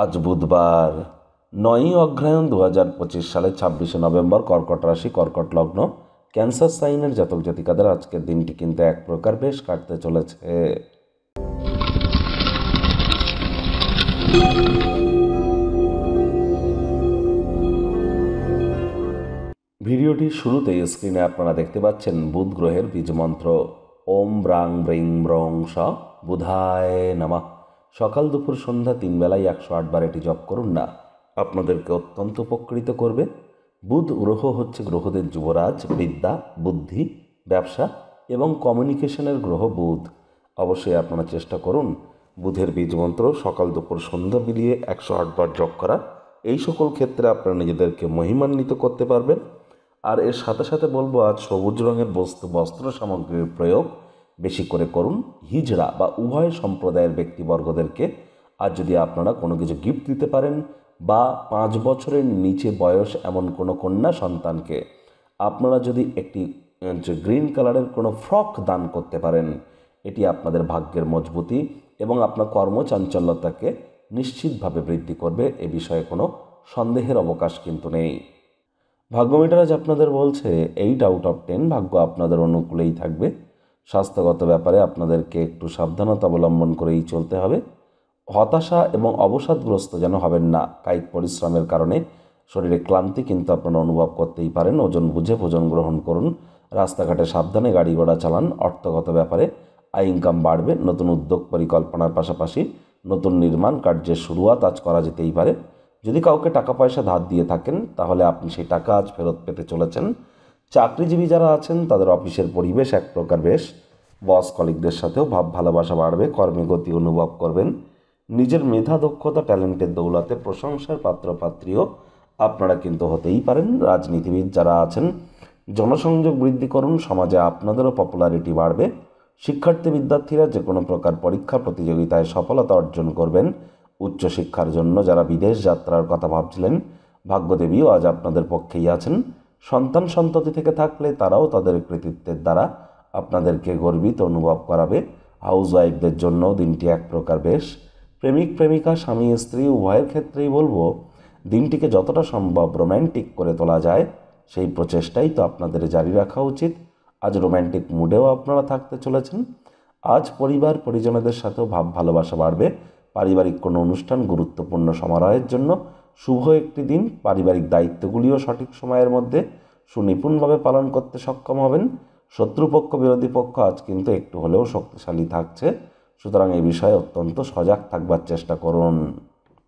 আজ বুধবার 9ই অগ্রহায়ণ 2025 সালে 26শে নভেম্বর, কর্কট রাশি, কর্কট লগ্ন, ক্যান্সার সাইনের জাতক জাতিকাদের আজকের দিনটি কিন্তু এক প্রকার বেশ কাটতে চলেছে। ভিডিওটির শুরুতেই স্ক্রিনে আপনারা দেখতে পাচ্ছেন বুধ গ্রহের বীজমন্ত্র ওম ব্রাং ব্রিং ব্রং স বুধায় নমঃ। সকাল দুপুর সন্ধ্যা 3 বেলায় 108 বার এটি জপ করুন না, আপনাদেরকে অত্যন্ত উপকৃত করবে। বুধ গ্রহ হচ্ছে গ্রহদের যুবরাজ, বিদ্যা, বুদ্ধি, ব্যবসা এবং কমিউনিকেশনের গ্রহ বুধ। অবশ্যই আপনারা চেষ্টা করুন বুধের বীজমন্ত্র সকাল দুপুর সন্ধ্যা মিলিয়ে 108 বার জপ করা। এই সকল ক্ষেত্রে আপনারা নিজেদেরকে মহিমান্বিত করতে পারবেন। আর এর সাথে সাথে বলবো, আজ সবুজ রঙের বস্ত্র সামগ্রীর প্রয়োগ বেশি করে করুন। হিজড়া বা উভয় সম্প্রদায়ের ব্যক্তিবর্গদেরকে আজ যদি আপনারা কোনো কিছু গিফট দিতে পারেন, বা 5 বছরের নিচে বয়স এমন কোনো কন্যা সন্তানকে আপনারা যদি একটি গ্রিন কালারের কোনো ফ্রক দান করতে পারেন, এটি আপনাদের ভাগ্যের মজবুতি এবং আপনার কর্মচাঞ্চল্যতাকে নিশ্চিতভাবে বৃদ্ধি করবে। এ বিষয়ে কোনো সন্দেহের অবকাশ কিন্তু নেই। ভাগ্যমিটার আজ আপনাদের বলছে 8 আউট অফ 10, ভাগ্য আপনাদের অনুকূলেই থাকবে। স্বাস্থ্যগত ব্যাপারে আপনাদেরকে একটু সাবধানতা অবলম্বন করেই চলতে হবে। হতাশা এবং অবসাদগ্রস্ত যেন হবেন না। কায়িক পরিশ্রমের কারণে শরীরে ক্লান্তি কিন্তু আপনারা অনুভব করতেই পারেন। ওজন বুঝে ভোজন গ্রহণ করুন। রাস্তাঘাটে সাবধানে গাড়ি ঘোড়া চালান। অর্থগত ব্যাপারে আয় ইনকাম বাড়বে। নতুন উদ্যোগ পরিকল্পনার পাশাপাশি নতুন নির্মাণ কার্যের শুরুয়াত আজ করা যেতেই পারে। যদি কাউকে টাকা পয়সা ধার দিয়ে থাকেন, তাহলে আপনি সেই টাকা আজ ফেরত পেতে চলেছেন। চাকরিজীবী যারা আছেন তাদের অফিসের পরিবেশ এক প্রকার বেশ। বস কলিগদের সাথেও ভাব ভালোবাসা বাড়বে। কর্মে গতি অনুভব করবেন। নিজের মেধা, দক্ষতা, ট্যালেন্টের দৌলতে প্রশংসার পাত্রপাত্রীও আপনারা কিন্তু হতেই পারেন। রাজনীতিবিদ যারা আছেন জনসংযোগ বৃদ্ধি করুন। সমাজে আপনাদেরও পপুলারিটি বাড়বে। শিক্ষার্থী বিদ্যার্থীরা যে কোনো প্রকার পরীক্ষা প্রতিযোগিতায় সফলতা অর্জন করবেন। উচ্চশিক্ষার জন্য যারা বিদেশ যাত্রার কথা ভাবছিলেন, ভাগ্যদেবীও আজ আপনাদের পক্ষেই আছেন। সন্তান সন্ততি থেকে থাকলে তারাও তাদের কৃতিত্বের দ্বারা আপনাদেরকে গর্বিত অনুভব করাবে। হাউস ওয়াইফদের জন্য দিনটি এক প্রকার বেশ। প্রেমিক প্রেমিকা, স্বামী স্ত্রী উভয়ের ক্ষেত্রেই বলবো, দিনটিকে যতটা সম্ভব রোম্যান্টিক করে তোলা যায় সেই প্রচেষ্টাই তো আপনাদের জারি রাখা উচিত। আজ রোম্যান্টিক মুডেও আপনারা থাকতে চলেছেন। আজ পরিবার পরিজনদের সাথেও ভাব ভালোবাসা বাড়বে। পারিবারিক কোনো অনুষ্ঠান গুরুত্বপূর্ণ সমারোহের জন্য শুভ একটি দিন। পারিবারিক দায়িত্বগুলিও সঠিক সময়ের মধ্যে সুনিপুণভাবে পালন করতে সক্ষম হবেন। শত্রুপক্ষ বিরোধী পক্ষ আজ কিন্তু একটু হলেও শক্তিশালী থাকছে, সুতরাং এই বিষয়ে অত্যন্ত সজাগ থাকবার চেষ্টা করুন।